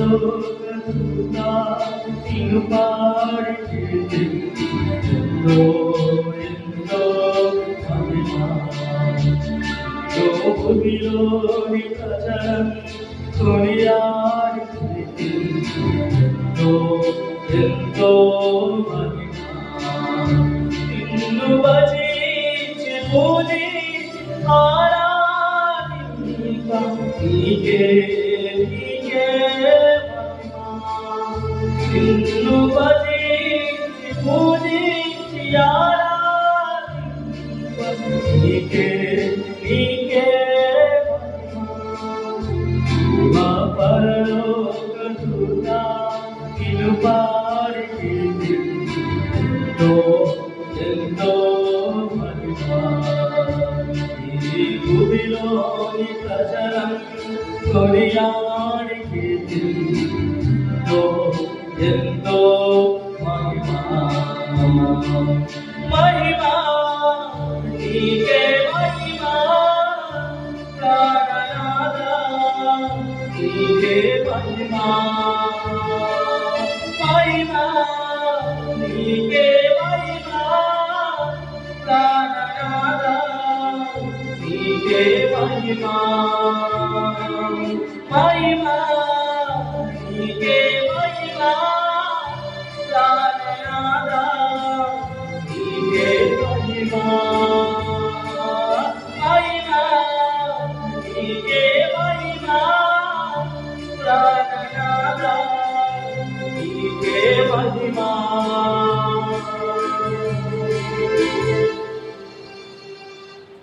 పరలోకదూతా నిన్ను పాడి ఎంతో ఎంతో మహిమ భూమిలోని ప్రజలను కొనియాడి ఎంతో ఎంతో మహిమ నిన్ను భజించి పూజించి ఆరాధింప నీకే నీకే మహిమ నిన్ను భజించి పూజించి ఆరాధింప నీకే నీకే మహిమ పరలోకదూతా నిన్ను పాడి ఎంతో ఎంతో మహిమ ఈ భూమిలోని ప్రజలను కొనియాడి ఎంతో ఎంతో మహిమ మహిమ నీకే మహిమ ప్రాణనాథ నీకే మహిమ మహిమ నీకే మహిమ ప్రాణనాథ నీకే మహిమ మహిమ నీకే మహిమ ప్రాణనాథ నీకే మహిమ